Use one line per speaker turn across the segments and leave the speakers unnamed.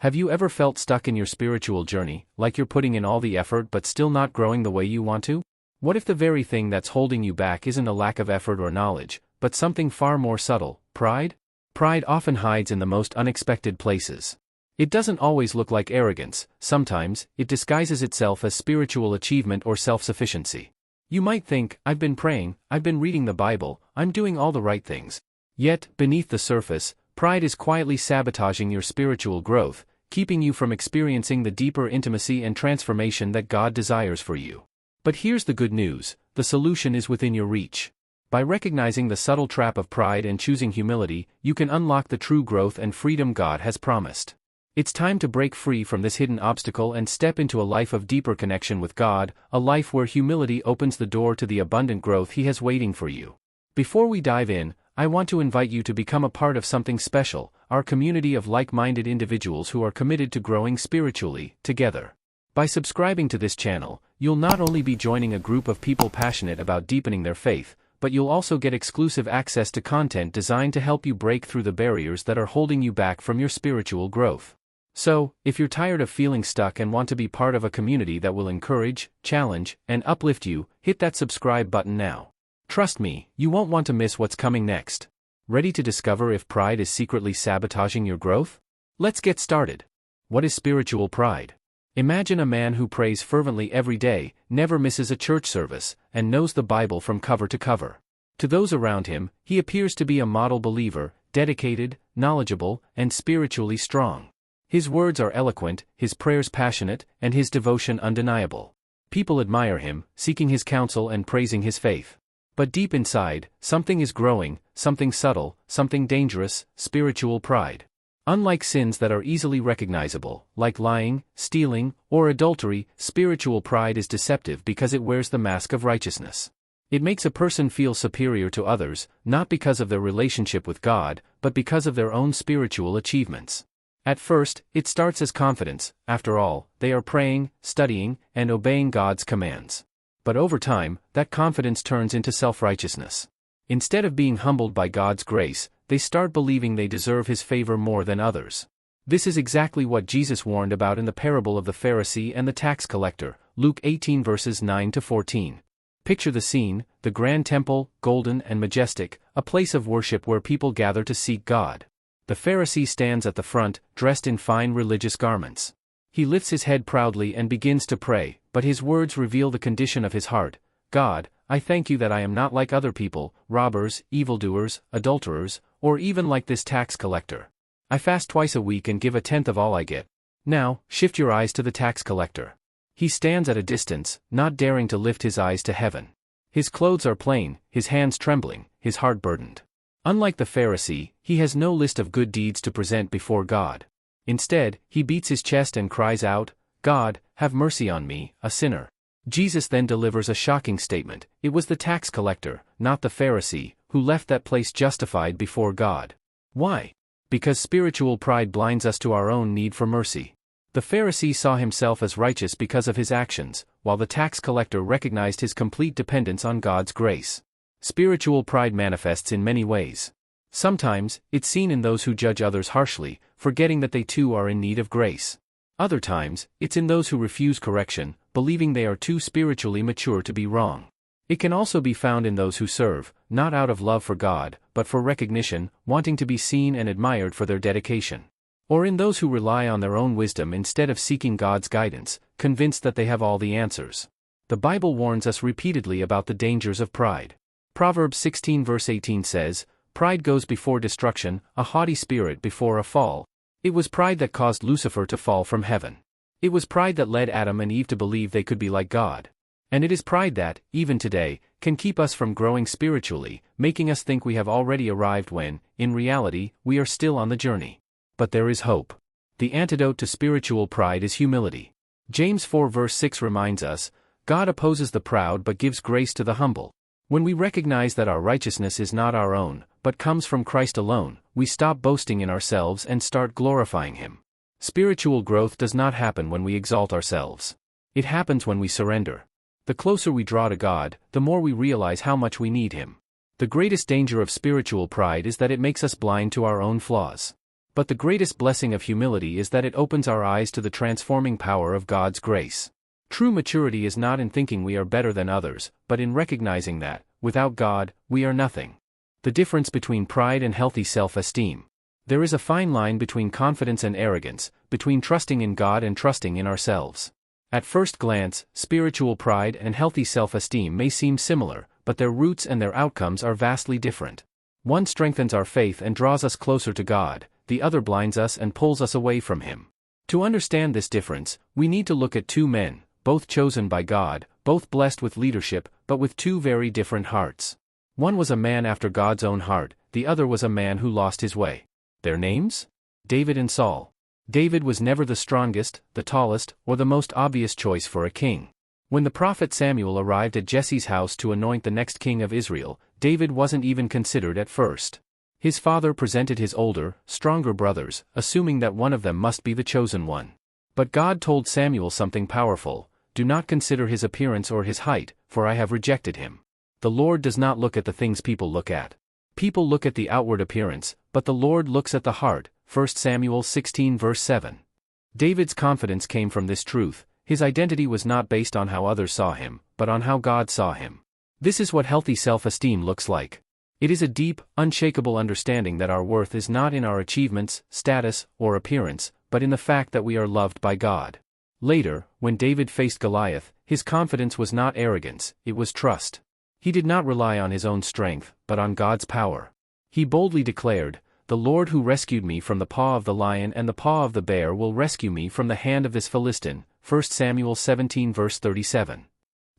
Have you ever felt stuck in your spiritual journey, like you're putting in all the effort but still not growing the way you want to? What if the very thing that's holding you back isn't a lack of effort or knowledge, but something far more subtle: pride? Pride often hides in the most unexpected places. It doesn't always look like arrogance. Sometimes, it disguises itself as spiritual achievement or self-sufficiency. You might think, I've been praying, I've been reading the Bible, I'm doing all the right things. Yet, beneath the surface, pride is quietly sabotaging your spiritual growth, keeping you from experiencing the deeper intimacy and transformation that God desires for you. But here's the good news: the solution is within your reach. By recognizing the subtle trap of pride and choosing humility, you can unlock the true growth and freedom God has promised. It's time to break free from this hidden obstacle and step into a life of deeper connection with God, a life where humility opens the door to the abundant growth He has waiting for you. Before we dive in, I want to invite you to become a part of something special, our community of like-minded individuals who are committed to growing spiritually, together. By subscribing to this channel, you'll not only be joining a group of people passionate about deepening their faith, but you'll also get exclusive access to content designed to help you break through the barriers that are holding you back from your spiritual growth. So, if you're tired of feeling stuck and want to be part of a community that will encourage, challenge, and uplift you, hit that subscribe button now. Trust me, you won't want to miss what's coming next. Ready to discover if pride is secretly sabotaging your growth? Let's get started. What is spiritual pride? Imagine a man who prays fervently every day, never misses a church service, and knows the Bible from cover to cover. To those around him, he appears to be a model believer, dedicated, knowledgeable, and spiritually strong. His words are eloquent, his prayers passionate, and his devotion undeniable. People admire him, seeking his counsel and praising his faith. But deep inside, something is growing, something subtle, something dangerous: spiritual pride. Unlike sins that are easily recognizable, like lying, stealing, or adultery, spiritual pride is deceptive because it wears the mask of righteousness. It makes a person feel superior to others, not because of their relationship with God, but because of their own spiritual achievements. At first, it starts as confidence. After all, they are praying, studying, and obeying God's commands. But over time, that confidence turns into self-righteousness. Instead of being humbled by God's grace, they start believing they deserve His favor more than others. This is exactly what Jesus warned about in the parable of the Pharisee and the tax collector, Luke 18 verses 9 to 14. Picture the scene: the grand temple, golden and majestic, a place of worship where people gather to seek God. The Pharisee stands at the front, dressed in fine religious garments. He lifts his head proudly and begins to pray, but his words reveal the condition of his heart. God, I thank you that I am not like other people, robbers, evildoers, adulterers, or even like this tax collector. I fast twice a week and give a tenth of all I get. Now, shift your eyes to the tax collector. He stands at a distance, not daring to lift his eyes to heaven. His clothes are plain, his hands trembling, his heart burdened. Unlike the Pharisee, he has no list of good deeds to present before God. Instead, he beats his chest and cries out, God, have mercy on me, a sinner. Jesus then delivers a shocking statement: it was the tax collector, not the Pharisee, who left that place justified before God. Why? Because spiritual pride blinds us to our own need for mercy. The Pharisee saw himself as righteous because of his actions, while the tax collector recognized his complete dependence on God's grace. Spiritual pride manifests in many ways. Sometimes, it's seen in those who judge others harshly, forgetting that they too are in need of grace. Other times, it's in those who refuse correction, believing they are too spiritually mature to be wrong. It can also be found in those who serve, not out of love for God, but for recognition, wanting to be seen and admired for their dedication. Or in those who rely on their own wisdom instead of seeking God's guidance, convinced that they have all the answers. The Bible warns us repeatedly about the dangers of pride. Proverbs 16 verse 18 says, Pride goes before destruction, a haughty spirit before a fall. It was pride that caused Lucifer to fall from heaven. It was pride that led Adam and Eve to believe they could be like God. And it is pride that, even today, can keep us from growing spiritually, making us think we have already arrived when, in reality, we are still on the journey. But there is hope. The antidote to spiritual pride is humility. James 4 verse 6 reminds us, God opposes the proud but gives grace to the humble. When we recognize that our righteousness is not our own, but comes from Christ alone, we stop boasting in ourselves and start glorifying Him. Spiritual growth does not happen when we exalt ourselves. It happens when we surrender. The closer we draw to God, the more we realize how much we need Him. The greatest danger of spiritual pride is that it makes us blind to our own flaws. But the greatest blessing of humility is that it opens our eyes to the transforming power of God's grace. True maturity is not in thinking we are better than others, but in recognizing that, without God, we are nothing. The difference between pride and healthy self-esteem. There is a fine line between confidence and arrogance, between trusting in God and trusting in ourselves. At first glance, spiritual pride and healthy self-esteem may seem similar, but their roots and their outcomes are vastly different. One strengthens our faith and draws us closer to God, the other blinds us and pulls us away from Him. To understand this difference, we need to look at two men, both chosen by God, both blessed with leadership, but with two very different hearts. One was a man after God's own heart, the other was a man who lost his way. Their names? David and Saul. David was never the strongest, the tallest, or the most obvious choice for a king. When the prophet Samuel arrived at Jesse's house to anoint the next king of Israel, David wasn't even considered at first. His father presented his older, stronger brothers, assuming that one of them must be the chosen one. But God told Samuel something powerful: "Do not consider his appearance or his height, for I have rejected him." The Lord does not look at the things people look at. People look at the outward appearance, but the Lord looks at the heart. 1 Samuel 16 verse 7. David's confidence came from this truth: his identity was not based on how others saw him, but on how God saw him. This is what healthy self-esteem looks like. It is a deep, unshakable understanding that our worth is not in our achievements, status, or appearance, but in the fact that we are loved by God. Later, when David faced Goliath, his confidence was not arrogance, it was trust. He did not rely on his own strength, but on God's power. He boldly declared, "The Lord who rescued me from the paw of the lion and the paw of the bear will rescue me from the hand of this Philistine." 1 Samuel 17 verse 37.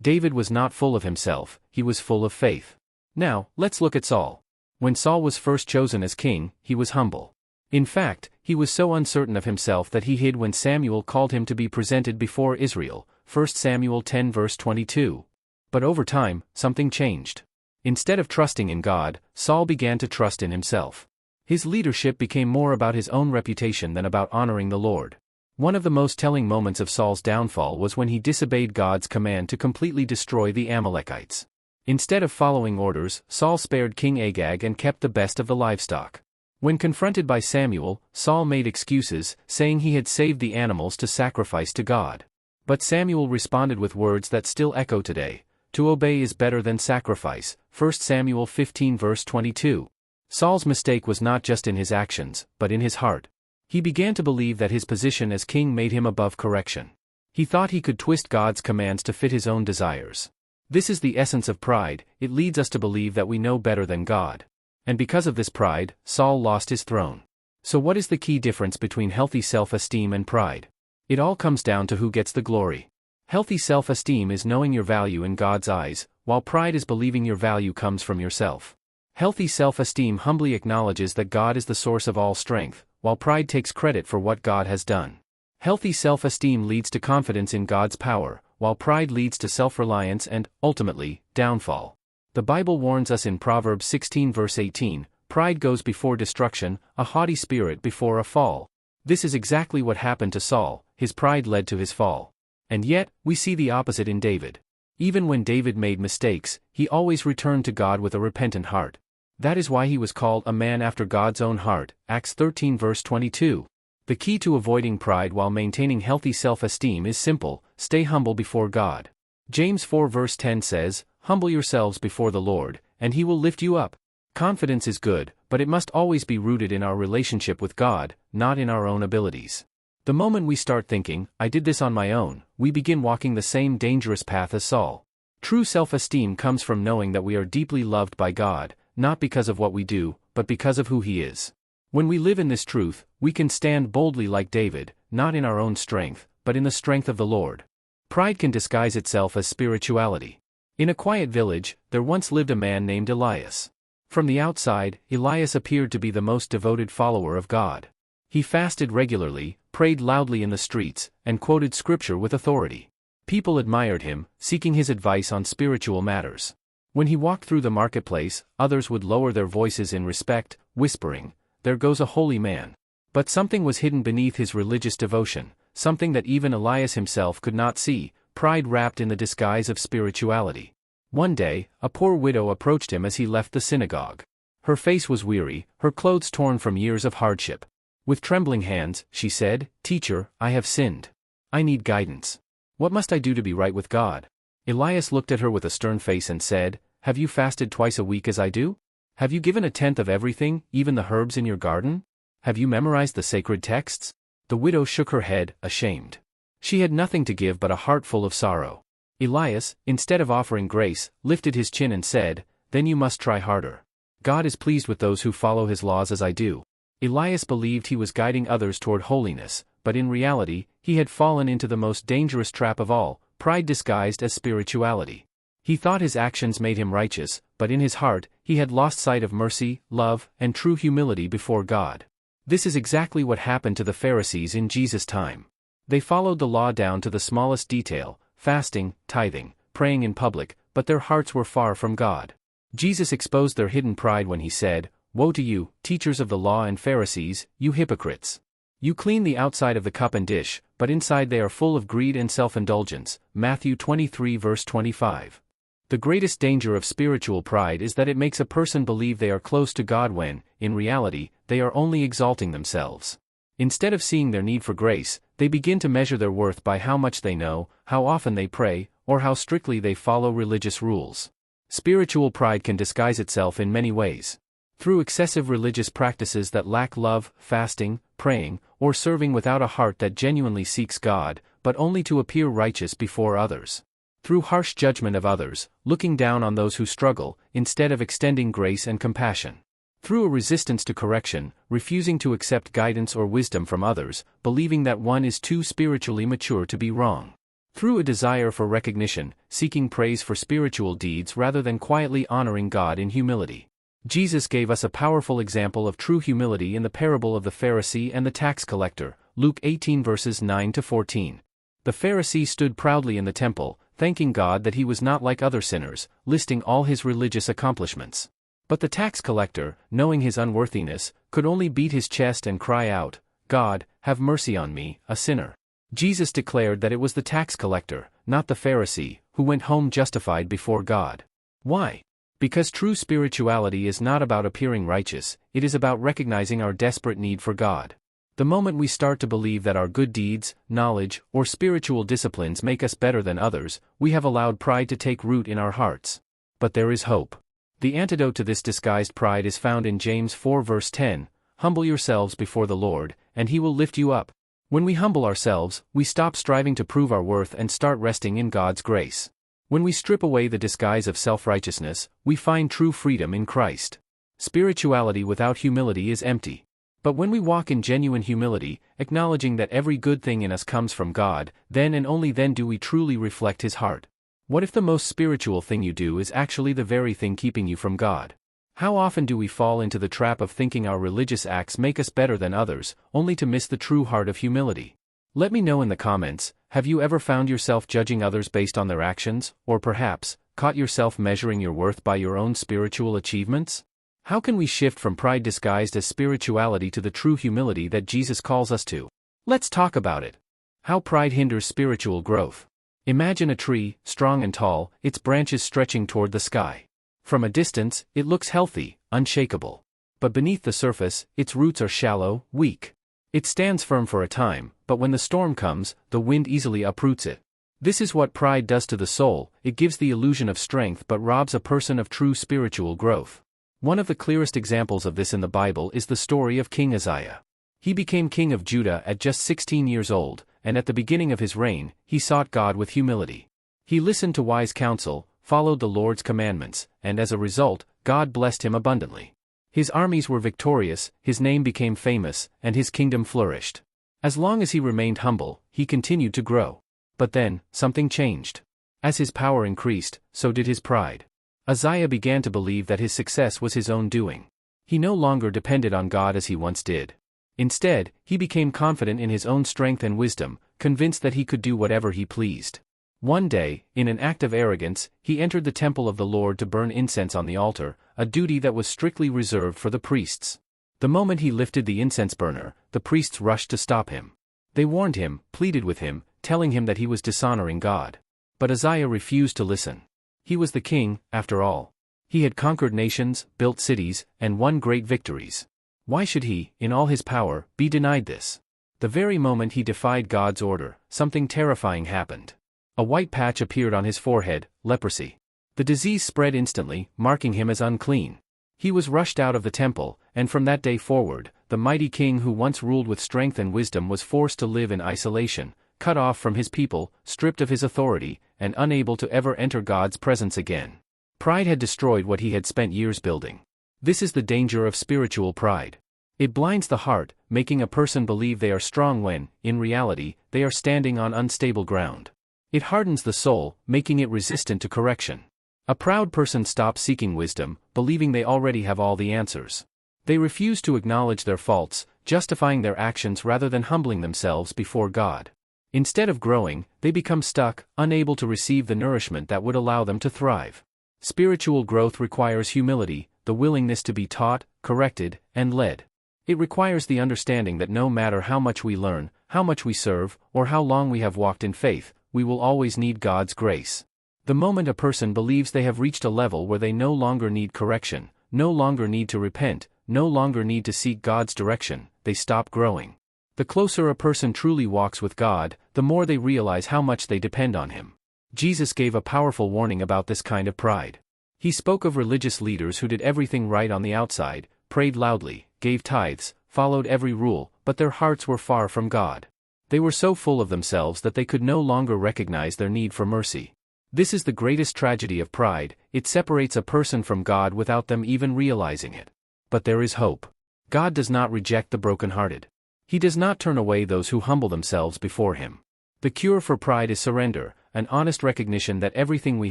David was not full of himself, he was full of faith. Now, let's look at Saul. When Saul was first chosen as king, he was humble. In fact, he was so uncertain of himself that he hid when Samuel called him to be presented before Israel. 1 Samuel 10 verse 22. But over time, something changed. Instead of trusting in God, Saul began to trust in himself. His leadership became more about his own reputation than about honoring the Lord. One of the most telling moments of Saul's downfall was when he disobeyed God's command to completely destroy the Amalekites. Instead of following orders, Saul spared King Agag and kept the best of the livestock. When confronted by Samuel, Saul made excuses, saying he had saved the animals to sacrifice to God. But Samuel responded with words that still echo today: "To obey is better than sacrifice." 1 Samuel 15 verse 22. Saul's mistake was not just in his actions, but in his heart. He began to believe that his position as king made him above correction. He thought he could twist God's commands to fit his own desires. This is the essence of pride: it leads us to believe that we know better than God. And because of this pride, Saul lost his throne. So what is the key difference between healthy self-esteem and pride? It all comes down to who gets the glory. Healthy self-esteem is knowing your value in God's eyes, while pride is believing your value comes from yourself. Healthy self-esteem humbly acknowledges that God is the source of all strength, while pride takes credit for what God has done. Healthy self-esteem leads to confidence in God's power, while pride leads to self-reliance and, ultimately, downfall. The Bible warns us in Proverbs 16 verse 18, "Pride goes before destruction, a haughty spirit before a fall." This is exactly what happened to Saul: his pride led to his fall. And yet, we see the opposite in David. Even when David made mistakes, he always returned to God with a repentant heart. That is why he was called a man after God's own heart, Acts 13 verse 22. The key to avoiding pride while maintaining healthy self-esteem is simple: stay humble before God. James 4 verse 10 says, "Humble yourselves before the Lord, and He will lift you up." Confidence is good, but it must always be rooted in our relationship with God, not in our own abilities. The moment we start thinking, "I did this on my own," we begin walking the same dangerous path as Saul. True self-esteem comes from knowing that we are deeply loved by God, not because of what we do, but because of who He is. When we live in this truth, we can stand boldly like David, not in our own strength, but in the strength of the Lord. Pride can disguise itself as spirituality. In a quiet village, there once lived a man named Elias. From the outside, Elias appeared to be the most devoted follower of God. He fasted regularly, prayed loudly in the streets, and quoted scripture with authority. People admired him, seeking his advice on spiritual matters. When he walked through the marketplace, others would lower their voices in respect, whispering, "There goes a holy man." But something was hidden beneath his religious devotion, something that even Elias himself could not see: pride wrapped in the disguise of spirituality. One day, a poor widow approached him as he left the synagogue. Her face was weary, her clothes torn from years of hardship. With trembling hands, she said, "Teacher, I have sinned. I need guidance. What must I do to be right with God?" Elias looked at her with a stern face and said, "Have you fasted twice a week as I do? Have you given a tenth of everything, even the herbs in your garden? Have you memorized the sacred texts?" The widow shook her head, ashamed. She had nothing to give but a heart full of sorrow. Elias, instead of offering grace, lifted his chin and said, "Then you must try harder. God is pleased with those who follow his laws as I do." Elias believed he was guiding others toward holiness, but in reality, he had fallen into the most dangerous trap of all, pride disguised as spirituality. He thought his actions made him righteous, but in his heart, he had lost sight of mercy, love, and true humility before God. This is exactly what happened to the Pharisees in Jesus' time. They followed the law down to the smallest detail, fasting, tithing, praying in public, but their hearts were far from God. Jesus exposed their hidden pride when he said, "Woe to you, teachers of the law and Pharisees, you hypocrites! You clean the outside of the cup and dish, but inside they are full of greed and self-indulgence." Matthew 23 verse 25. The greatest danger of spiritual pride is that it makes a person believe they are close to God when, in reality, they are only exalting themselves. Instead of seeing their need for grace, they begin to measure their worth by how much they know, how often they pray, or how strictly they follow religious rules. Spiritual pride can disguise itself in many ways. Through excessive religious practices that lack love, fasting, praying, or serving without a heart that genuinely seeks God, but only to appear righteous before others. Through harsh judgment of others, looking down on those who struggle, instead of extending grace and compassion. Through a resistance to correction, refusing to accept guidance or wisdom from others, believing that one is too spiritually mature to be wrong. Through a desire for recognition, seeking praise for spiritual deeds rather than quietly honoring God in humility. Jesus gave us a powerful example of true humility in the parable of the Pharisee and the tax collector, Luke 18 verses 9 to 14. The Pharisee stood proudly in the temple, thanking God that he was not like other sinners, listing all his religious accomplishments. But the tax collector, knowing his unworthiness, could only beat his chest and cry out, "God, have mercy on me, a sinner." Jesus declared that it was the tax collector, not the Pharisee, who went home justified before God. Why? Because true spirituality is not about appearing righteous, it is about recognizing our desperate need for God. The moment we start to believe that our good deeds, knowledge, or spiritual disciplines make us better than others, we have allowed pride to take root in our hearts. But there is hope. The antidote to this disguised pride is found in James 4 verse 10, "Humble yourselves before the Lord, and he will lift you up." When we humble ourselves, we stop striving to prove our worth and start resting in God's grace. When we strip away the disguise of self-righteousness, we find true freedom in Christ. Spirituality without humility is empty. But when we walk in genuine humility, acknowledging that every good thing in us comes from God, then and only then do we truly reflect His heart. What if the most spiritual thing you do is actually the very thing keeping you from God? How often do we fall into the trap of thinking our religious acts make us better than others, only to miss the true heart of humility? Let me know in the comments, have you ever found yourself judging others based on their actions, or perhaps, caught yourself measuring your worth by your own spiritual achievements? How can we shift from pride disguised as spirituality to the true humility that Jesus calls us to? Let's talk about it. How pride hinders spiritual growth. Imagine a tree, strong and tall, its branches stretching toward the sky. From a distance, it looks healthy, unshakable. But beneath the surface, its roots are shallow, weak. It stands firm for a time, but when the storm comes, the wind easily uproots it. This is what pride does to the soul. It gives the illusion of strength but robs a person of true spiritual growth. One of the clearest examples of this in the Bible is the story of King Uzziah. He became king of Judah at just 16 years old, and at the beginning of his reign, he sought God with humility. He listened to wise counsel, followed the Lord's commandments, and as a result, God blessed him abundantly. His armies were victorious, his name became famous, and his kingdom flourished. As long as he remained humble, he continued to grow. But then, something changed. As his power increased, so did his pride. Uzziah began to believe that his success was his own doing. He no longer depended on God as he once did. Instead, he became confident in his own strength and wisdom, convinced that he could do whatever he pleased. One day, in an act of arrogance, he entered the temple of the Lord to burn incense on the altar, a duty that was strictly reserved for the priests. The moment he lifted the incense burner, the priests rushed to stop him. They warned him, pleaded with him, telling him that he was dishonoring God. But Uzziah refused to listen. He was the king, after all. He had conquered nations, built cities, and won great victories. Why should he, in all his power, be denied this? The very moment he defied God's order, something terrifying happened. A white patch appeared on his forehead, leprosy. The disease spread instantly, marking him as unclean. He was rushed out of the temple, and from that day forward, the mighty king who once ruled with strength and wisdom was forced to live in isolation, cut off from his people, stripped of his authority, and unable to ever enter God's presence again. Pride had destroyed what he had spent years building. This is the danger of spiritual pride. It blinds the heart, making a person believe they are strong when, in reality, they are standing on unstable ground. It hardens the soul, making it resistant to correction. A proud person stops seeking wisdom, believing they already have all the answers. They refuse to acknowledge their faults, justifying their actions rather than humbling themselves before God. Instead of growing, they become stuck, unable to receive the nourishment that would allow them to thrive. Spiritual growth requires humility, the willingness to be taught, corrected, and led. It requires the understanding that no matter how much we learn, how much we serve, or how long we have walked in faith, we will always need God's grace. The moment a person believes they have reached a level where they no longer need correction, no longer need to repent, no longer need to seek God's direction, they stop growing. The closer a person truly walks with God, the more they realize how much they depend on Him. Jesus gave a powerful warning about this kind of pride. He spoke of religious leaders who did everything right on the outside, prayed loudly, gave tithes, followed every rule, but their hearts were far from God. They were so full of themselves that they could no longer recognize their need for mercy. This is the greatest tragedy of pride, it separates a person from God without them even realizing it. But there is hope. God does not reject the brokenhearted. He does not turn away those who humble themselves before Him. The cure for pride is surrender, an honest recognition that everything we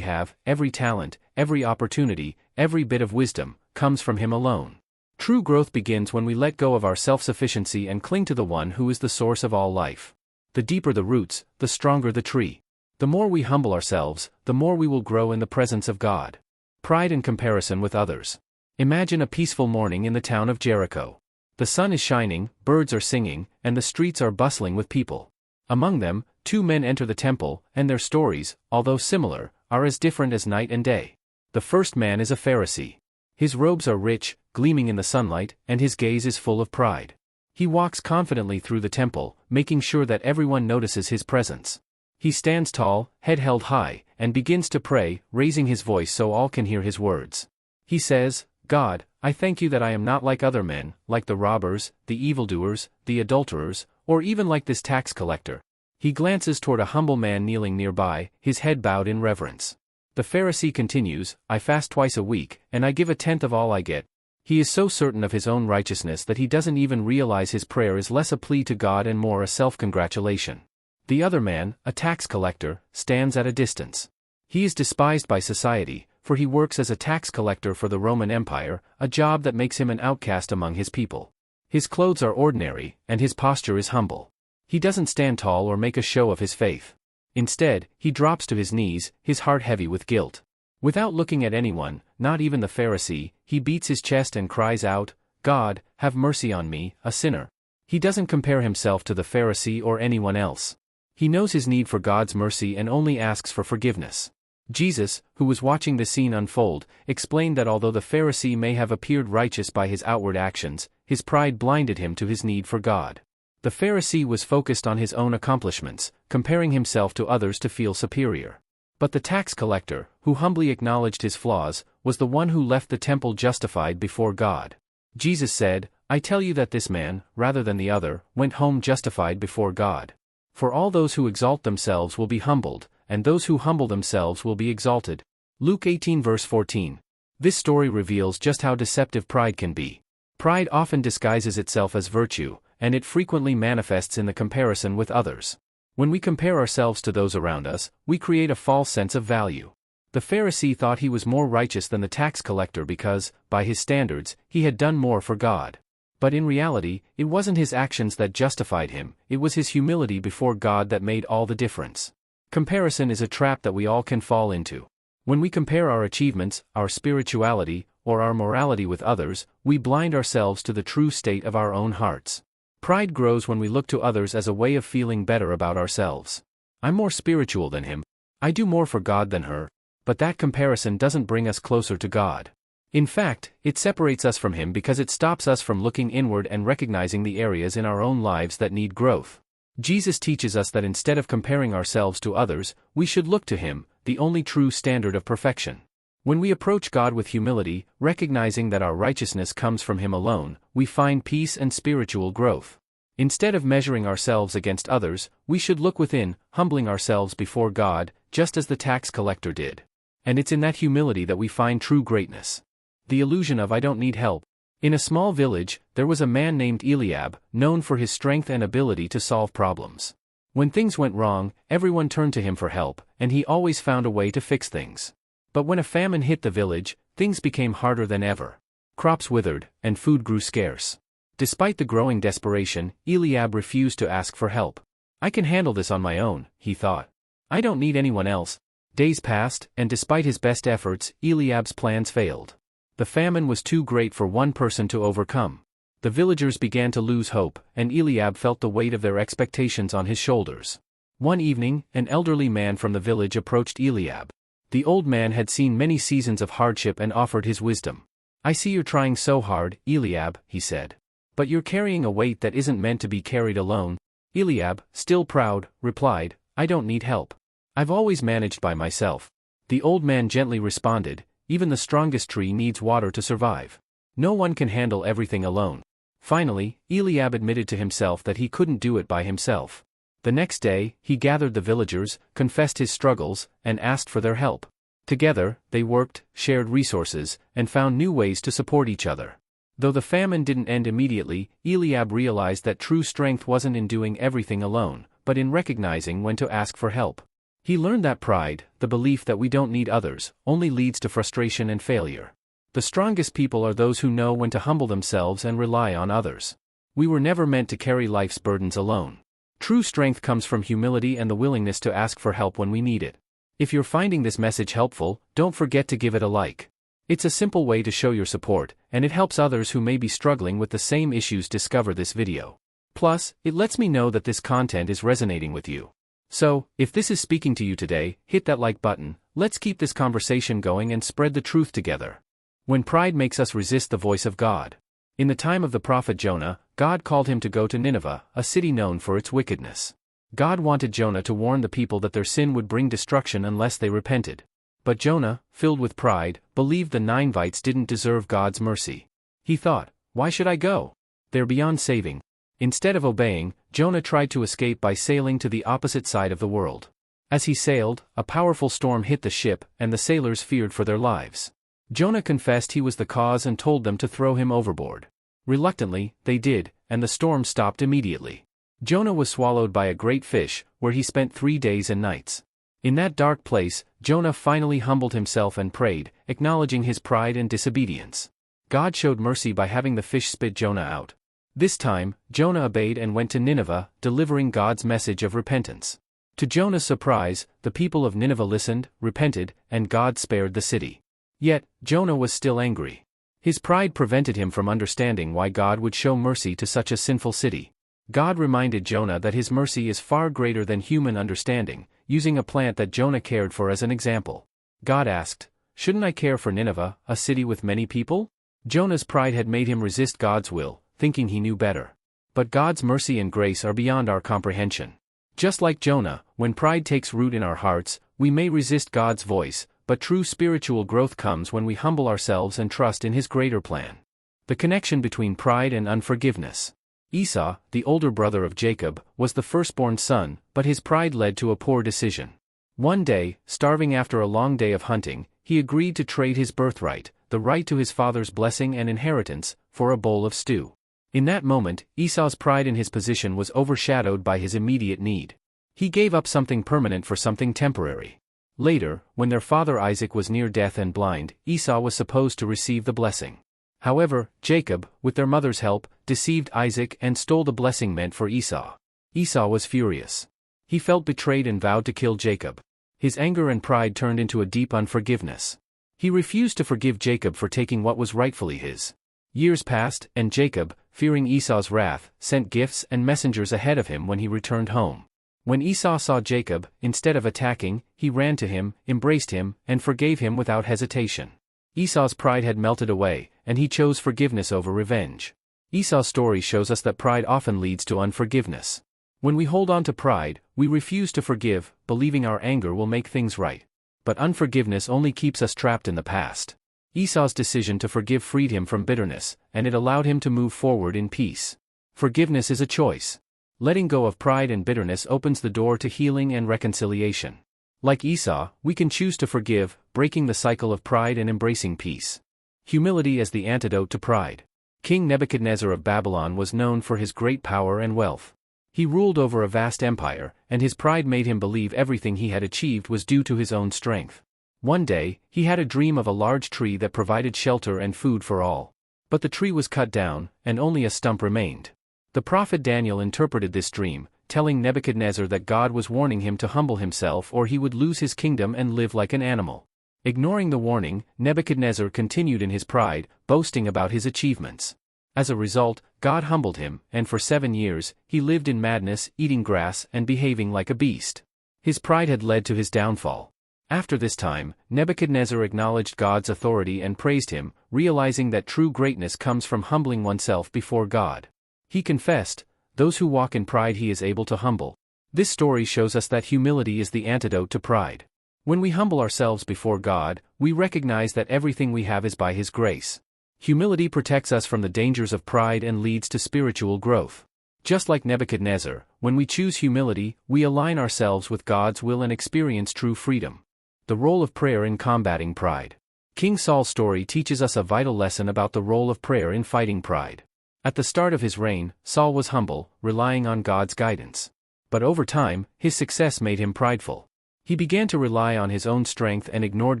have, every talent, every opportunity, every bit of wisdom, comes from Him alone. True growth begins when we let go of our self-sufficiency and cling to the One who is the source of all life. The deeper the roots, the stronger the tree. The more we humble ourselves, the more we will grow in the presence of God. Pride and comparison with others. Imagine a peaceful morning in the town of Jericho. The sun is shining, birds are singing, and the streets are bustling with people. Among them, two men enter the temple, and their stories, although similar, are as different as night and day. The first man is a Pharisee. His robes are rich, gleaming in the sunlight, and his gaze is full of pride. He walks confidently through the temple, making sure that everyone notices his presence. He stands tall, head held high, and begins to pray, raising his voice so all can hear his words. He says, "God, I thank you that I am not like other men, like the robbers, the evildoers, the adulterers, or even like this tax collector." He glances toward a humble man kneeling nearby, his head bowed in reverence. The Pharisee continues, "I fast twice a week, and I give a tenth of all I get." He is so certain of his own righteousness that he doesn't even realize his prayer is less a plea to God and more a self-congratulation. The other man, a tax collector, stands at a distance. He is despised by society, for he works as a tax collector for the Roman Empire, a job that makes him an outcast among his people. His clothes are ordinary, and his posture is humble. He doesn't stand tall or make a show of his faith. Instead, he drops to his knees, his heart heavy with guilt. Without looking at anyone, not even the Pharisee, he beats his chest and cries out, "God, have mercy on me, a sinner." He doesn't compare himself to the Pharisee or anyone else. He knows his need for God's mercy and only asks for forgiveness. Jesus, who was watching the scene unfold, explained that although the Pharisee may have appeared righteous by his outward actions, his pride blinded him to his need for God. The Pharisee was focused on his own accomplishments, comparing himself to others to feel superior. But the tax collector, who humbly acknowledged his flaws, was the one who left the temple justified before God. Jesus said, "I tell you that this man, rather than the other, went home justified before God. For all those who exalt themselves will be humbled, and those who humble themselves will be exalted." Luke 18 verse 14. This story reveals just how deceptive pride can be. Pride often disguises itself as virtue, and it frequently manifests in the comparison with others. When we compare ourselves to those around us, we create a false sense of value. The Pharisee thought he was more righteous than the tax collector because, by his standards, he had done more for God. But in reality, it wasn't his actions that justified him, it was his humility before God that made all the difference. Comparison is a trap that we all can fall into. When we compare our achievements, our spirituality, or our morality with others, we blind ourselves to the true state of our own hearts. Pride grows when we look to others as a way of feeling better about ourselves. I'm more spiritual than him. I do more for God than her. But that comparison doesn't bring us closer to God. In fact, it separates us from Him because it stops us from looking inward and recognizing the areas in our own lives that need growth. Jesus teaches us that instead of comparing ourselves to others, we should look to Him, the only true standard of perfection. When we approach God with humility, recognizing that our righteousness comes from Him alone, we find peace and spiritual growth. Instead of measuring ourselves against others, we should look within, humbling ourselves before God, just as the tax collector did. And it's in that humility that we find true greatness. The illusion of I don't need help. In a small village, there was a man named Eliab, known for his strength and ability to solve problems. When things went wrong, everyone turned to him for help, and he always found a way to fix things. But when a famine hit the village, things became harder than ever. Crops withered, and food grew scarce. Despite the growing desperation, Eliab refused to ask for help. I can handle this on my own, he thought. I don't need anyone else. Days passed, and despite his best efforts, Eliab's plans failed. The famine was too great for one person to overcome. The villagers began to lose hope, and Eliab felt the weight of their expectations on his shoulders. One evening, an elderly man from the village approached Eliab. The old man had seen many seasons of hardship and offered his wisdom. I see you're trying so hard, Eliab, he said. But you're carrying a weight that isn't meant to be carried alone. Eliab, still proud, replied, I don't need help. I've always managed by myself. The old man gently responded, even the strongest tree needs water to survive. No one can handle everything alone. Finally, Eliab admitted to himself that he couldn't do it by himself. The next day, he gathered the villagers, confessed his struggles, and asked for their help. Together, they worked, shared resources, and found new ways to support each other. Though the famine didn't end immediately, Eliab realized that true strength wasn't in doing everything alone, but in recognizing when to ask for help. He learned that pride, the belief that we don't need others, only leads to frustration and failure. The strongest people are those who know when to humble themselves and rely on others. We were never meant to carry life's burdens alone. True strength comes from humility and the willingness to ask for help when we need it. If you're finding this message helpful, don't forget to give it a like. It's a simple way to show your support, and it helps others who may be struggling with the same issues discover this video. Plus, it lets me know that this content is resonating with you. So, if this is speaking to you today, hit that like button. Let's keep this conversation going and spread the truth together. When pride makes us resist the voice of God. In the time of the prophet Jonah, God called him to go to Nineveh, a city known for its wickedness. God wanted Jonah to warn the people that their sin would bring destruction unless they repented. But Jonah, filled with pride, believed the Ninevites didn't deserve God's mercy. He thought, why should I go? They're beyond saving. Instead of obeying, Jonah tried to escape by sailing to the opposite side of the world. As he sailed, a powerful storm hit the ship, and the sailors feared for their lives. Jonah confessed he was the cause and told them to throw him overboard. Reluctantly, they did, and the storm stopped immediately. Jonah was swallowed by a great fish, where he spent 3 days and nights. In that dark place, Jonah finally humbled himself and prayed, acknowledging his pride and disobedience. God showed mercy by having the fish spit Jonah out. This time, Jonah obeyed and went to Nineveh, delivering God's message of repentance. To Jonah's surprise, the people of Nineveh listened, repented, and God spared the city. Yet, Jonah was still angry. His pride prevented him from understanding why God would show mercy to such a sinful city. God reminded Jonah that his mercy is far greater than human understanding, using a plant that Jonah cared for as an example. God asked, shouldn't I care for Nineveh, a city with many people? Jonah's pride had made him resist God's will, thinking he knew better. But God's mercy and grace are beyond our comprehension. Just like Jonah, when pride takes root in our hearts, we may resist God's voice, but true spiritual growth comes when we humble ourselves and trust in His greater plan. The connection between pride and unforgiveness. Esau, the older brother of Jacob, was the firstborn son, but his pride led to a poor decision. One day, starving after a long day of hunting, he agreed to trade his birthright, the right to his father's blessing and inheritance, for a bowl of stew. In that moment, Esau's pride in his position was overshadowed by his immediate need. He gave up something permanent for something temporary. Later, when their father Isaac was near death and blind, Esau was supposed to receive the blessing. However, Jacob, with their mother's help, deceived Isaac and stole the blessing meant for Esau. Esau was furious. He felt betrayed and vowed to kill Jacob. His anger and pride turned into a deep unforgiveness. He refused to forgive Jacob for taking what was rightfully his. Years passed, and Jacob, fearing Esau's wrath, sent gifts and messengers ahead of him when he returned home. When Esau saw Jacob, instead of attacking, he ran to him, embraced him, and forgave him without hesitation. Esau's pride had melted away, and he chose forgiveness over revenge. Esau's story shows us that pride often leads to unforgiveness. When we hold on to pride, we refuse to forgive, believing our anger will make things right. But unforgiveness only keeps us trapped in the past. Esau's decision to forgive freed him from bitterness, and it allowed him to move forward in peace. Forgiveness is a choice. Letting go of pride and bitterness opens the door to healing and reconciliation. Like Esau, we can choose to forgive, breaking the cycle of pride and embracing peace. Humility as the antidote to pride. King Nebuchadnezzar of Babylon was known for his great power and wealth. He ruled over a vast empire, and his pride made him believe everything he had achieved was due to his own strength. One day, he had a dream of a large tree that provided shelter and food for all. But the tree was cut down, and only a stump remained. The prophet Daniel interpreted this dream, telling Nebuchadnezzar that God was warning him to humble himself or he would lose his kingdom and live like an animal. Ignoring the warning, Nebuchadnezzar continued in his pride, boasting about his achievements. As a result, God humbled him, and for 7 years, he lived in madness, eating grass and behaving like a beast. His pride had led to his downfall. After this time, Nebuchadnezzar acknowledged God's authority and praised him, realizing that true greatness comes from humbling oneself before God. He confessed, "Those who walk in pride he is able to humble." This story shows us that humility is the antidote to pride. When we humble ourselves before God, we recognize that everything we have is by His grace. Humility protects us from the dangers of pride and leads to spiritual growth. Just like Nebuchadnezzar, when we choose humility, we align ourselves with God's will and experience true freedom. The role of prayer in combating pride. King Saul's story teaches us a vital lesson about the role of prayer in fighting pride. At the start of his reign, Saul was humble, relying on God's guidance. But over time, his success made him prideful. He began to rely on his own strength and ignored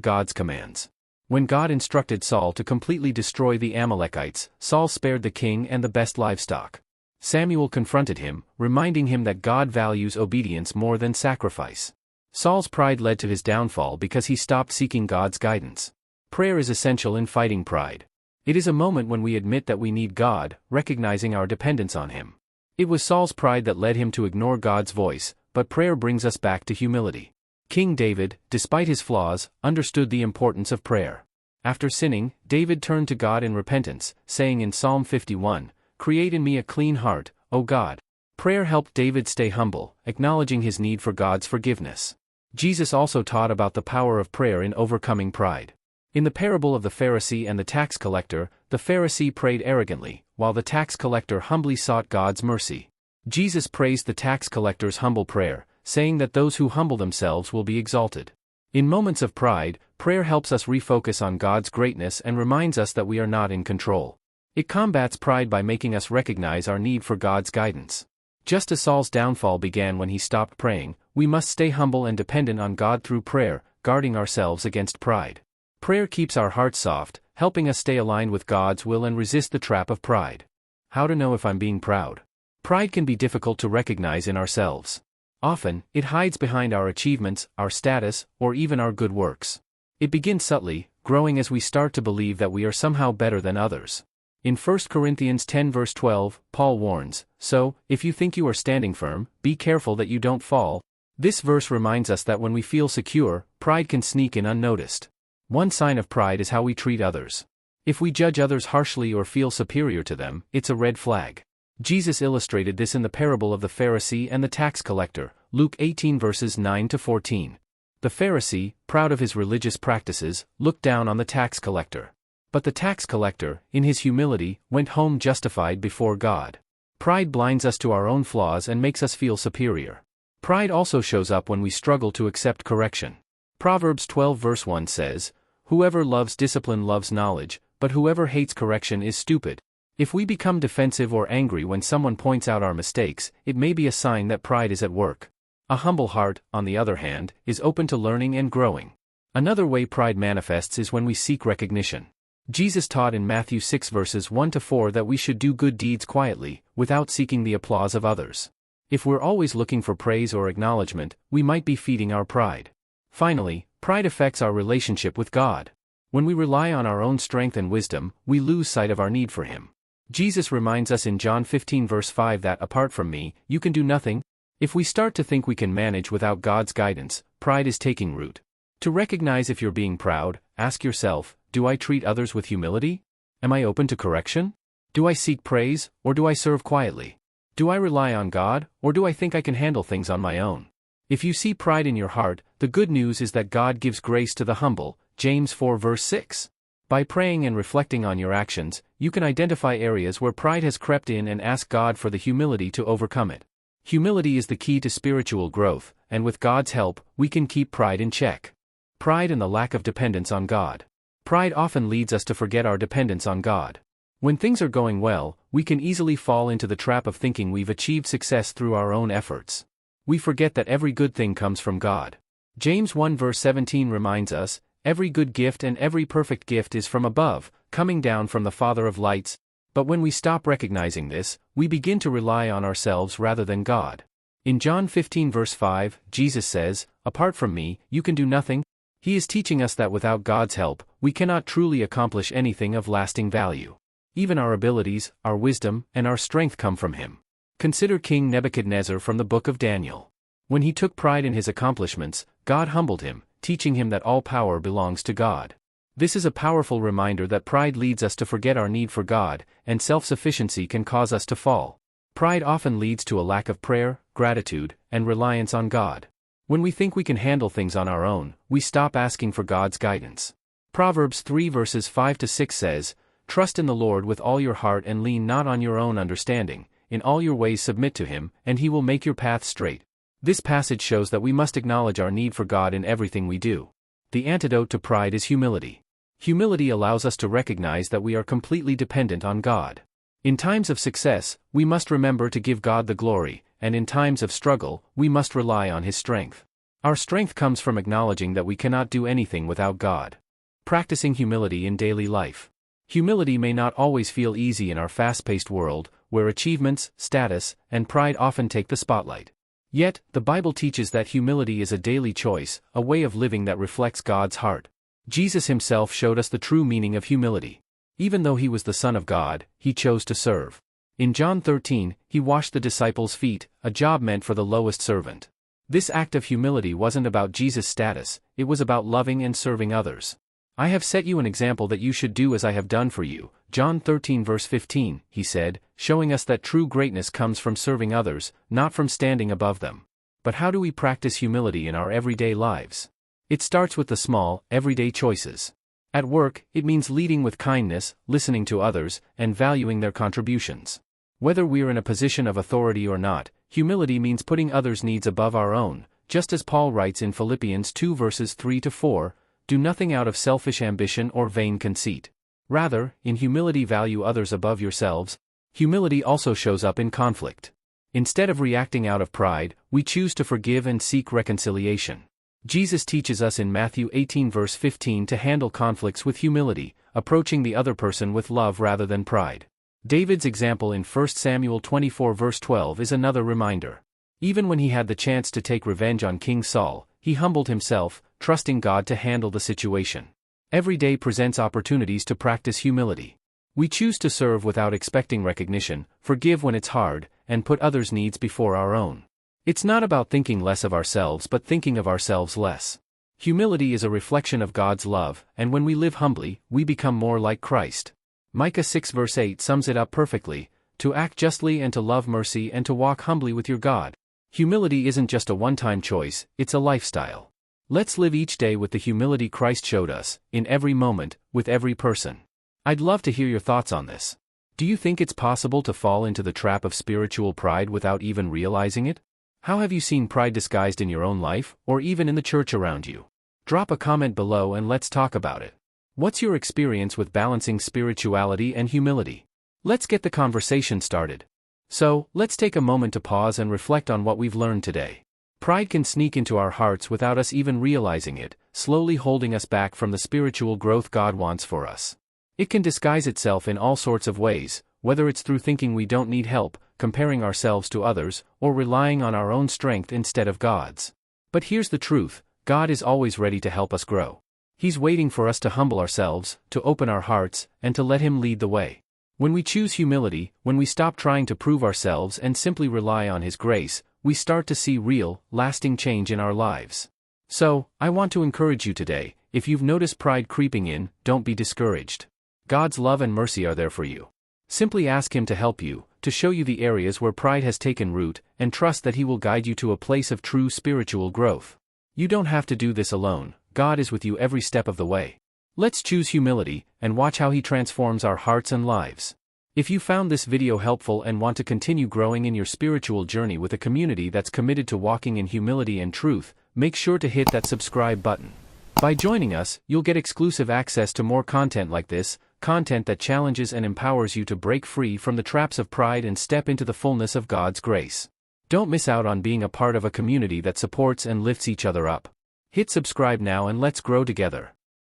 God's commands. When God instructed Saul to completely destroy the Amalekites, Saul spared the king and the best livestock. Samuel confronted him, reminding him that God values obedience more than sacrifice. Saul's pride led to his downfall because he stopped seeking God's guidance. Prayer is essential in fighting pride. It is a moment when we admit that we need God, recognizing our dependence on Him. It was Saul's pride that led him to ignore God's voice, but prayer brings us back to humility. King David, despite his flaws, understood the importance of prayer. After sinning, David turned to God in repentance, saying in Psalm 51, "Create in me a clean heart, O God." Prayer helped David stay humble, acknowledging his need for God's forgiveness. Jesus also taught about the power of prayer in overcoming pride. In the parable of the Pharisee and the tax collector, the Pharisee prayed arrogantly, while the tax collector humbly sought God's mercy. Jesus praised the tax collector's humble prayer, saying that those who humble themselves will be exalted. In moments of pride, prayer helps us refocus on God's greatness and reminds us that we are not in control. It combats pride by making us recognize our need for God's guidance. Just as Saul's downfall began when he stopped praying, we must stay humble and dependent on God through prayer, guarding ourselves against pride. Prayer keeps our hearts soft, helping us stay aligned with God's will and resist the trap of pride. How to know if I'm being proud? Pride can be difficult to recognize in ourselves. Often, it hides behind our achievements, our status, or even our good works. It begins subtly, growing as we start to believe that we are somehow better than others. In 1 Corinthians 10 verse 12, Paul warns, "So, if you think you are standing firm, be careful that you don't fall." This verse reminds us that when we feel secure, pride can sneak in unnoticed. One sign of pride is how we treat others. If we judge others harshly or feel superior to them, it's a red flag. Jesus illustrated this in the parable of the Pharisee and the tax collector, Luke 18 verses 9 to 14. The Pharisee, proud of his religious practices, looked down on the tax collector. But the tax collector, in his humility, went home justified before God. Pride blinds us to our own flaws and makes us feel superior. Pride also shows up when we struggle to accept correction. Proverbs 12 verse 1 says, "Whoever loves discipline loves knowledge, but whoever hates correction is stupid." If we become defensive or angry when someone points out our mistakes, it may be a sign that pride is at work. A humble heart, on the other hand, is open to learning and growing. Another way pride manifests is when we seek recognition. Jesus taught in Matthew 6 verses 1 to 4 that we should do good deeds quietly, without seeking the applause of others. If we're always looking for praise or acknowledgement, we might be feeding our pride. Finally, pride affects our relationship with God. When we rely on our own strength and wisdom, we lose sight of our need for Him. Jesus reminds us in John 15 verse 5 that apart from me, you can do nothing. If we start to think we can manage without God's guidance, pride is taking root. To recognize if you're being proud, Ask yourself, do I treat others with humility? Am I open to correction? Do I seek praise, or do I serve quietly? Do I rely on God, or do I think I can handle things on my own? If you see pride in your heart, the good news is that God gives grace to the humble, James 4 verse 6. By praying and reflecting on your actions, you can identify areas where pride has crept in and ask God for the humility to overcome it. Humility is the key to spiritual growth, and with God's help, we can keep pride in check. Pride and the lack of dependence on God. Pride often leads us to forget our dependence on God. When things are going well, we can easily fall into the trap of thinking we've achieved success through our own efforts. We forget that every good thing comes from God. James 1 verse 17 reminds us, every good gift and every perfect gift is from above, coming down from the Father of lights. But when we stop recognizing this, we begin to rely on ourselves rather than God. In John 15 verse 5, Jesus says, "Apart from me, you can do nothing." He is teaching us that without God's help, we cannot truly accomplish anything of lasting value. Even our abilities, our wisdom, and our strength come from Him. Consider King Nebuchadnezzar from the book of Daniel. When he took pride in his accomplishments, God humbled him, teaching him that all power belongs to God. This is a powerful reminder that pride leads us to forget our need for God, and self-sufficiency can cause us to fall. Pride often leads to a lack of prayer, gratitude, and reliance on God. When we think we can handle things on our own, we stop asking for God's guidance. Proverbs 3 verses 5 to 6 says, "Trust in the Lord with all your heart and lean not on your own understanding, in all your ways submit to Him, and He will make your path straight." This passage shows that we must acknowledge our need for God in everything we do. The antidote to pride is humility. Humility allows us to recognize that we are completely dependent on God. In times of success, we must remember to give God the glory, and in times of struggle, we must rely on His strength. Our strength comes from acknowledging that we cannot do anything without God. Practicing humility in daily life. Humility may not always feel easy in our fast-paced world, where achievements, status, and pride often take the spotlight. Yet, the Bible teaches that humility is a daily choice, a way of living that reflects God's heart. Jesus Himself showed us the true meaning of humility. Even though He was the Son of God, He chose to serve. In John 13, He washed the disciples' feet, a job meant for the lowest servant. This act of humility wasn't about Jesus' status, it was about loving and serving others. "I have set you an example that you should do as I have done for you," John 13 verse 15, He said, showing us that true greatness comes from serving others, not from standing above them. But how do we practice humility in our everyday lives? It starts with the small, everyday choices. At work, it means leading with kindness, listening to others, and valuing their contributions. Whether we're in a position of authority or not, humility means putting others' needs above our own, just as Paul writes in Philippians 2 verses 3 to 4, "Do nothing out of selfish ambition or vain conceit. Rather, in humility value others above yourselves." Humility also shows up in conflict. Instead of reacting out of pride, we choose to forgive and seek reconciliation. Jesus teaches us in Matthew 18 verse 15 to handle conflicts with humility, approaching the other person with love rather than pride. David's example in 1 Samuel 24 verse 12 is another reminder. Even when he had the chance to take revenge on King Saul, he humbled himself, trusting God to handle the situation. Every day presents opportunities to practice humility. We choose to serve without expecting recognition, forgive when it's hard, and put others' needs before our own. It's not about thinking less of ourselves but thinking of ourselves less. Humility is a reflection of God's love, and when we live humbly, we become more like Christ. Micah 6 verse 8 sums it up perfectly, "To act justly and to love mercy and to walk humbly with your God." Humility isn't just a one-time choice, it's a lifestyle. Let's live each day with the humility Christ showed us, in every moment, with every person. I'd love to hear your thoughts on this. Do you think it's possible to fall into the trap of spiritual pride without even realizing it? How have you seen pride disguised in your own life, or even in the church around you? Drop a comment below and let's talk about it. What's your experience with balancing spirituality and humility? Let's get the conversation started. So, let's take a moment to pause and reflect on what we've learned today. Pride can sneak into our hearts without us even realizing it, slowly holding us back from the spiritual growth God wants for us. It can disguise itself in all sorts of ways, whether it's through thinking we don't need help, comparing ourselves to others, or relying on our own strength instead of God's. But here's the truth, God is always ready to help us grow. He's waiting for us to humble ourselves, to open our hearts, and to let Him lead the way. When we choose humility, when we stop trying to prove ourselves and simply rely on His grace, we start to see real, lasting change in our lives. So, I want to encourage you today, if you've noticed pride creeping in, don't be discouraged. God's love and mercy are there for you. Simply ask Him to help you, to show you the areas where pride has taken root, and trust that He will guide you to a place of true spiritual growth. You don't have to do this alone, God is with you every step of the way. Let's choose humility, and watch how He transforms our hearts and lives. If you found this video helpful and want to continue growing in your spiritual journey with a community that's committed to walking in humility and truth, make sure to hit that subscribe button. By joining us, you'll get exclusive access to more content like this, content that challenges and empowers you to break free from the traps of pride and step into the fullness of God's grace. Don't miss out on being a part of a community that supports and lifts each other up. Hit subscribe now and let's grow together.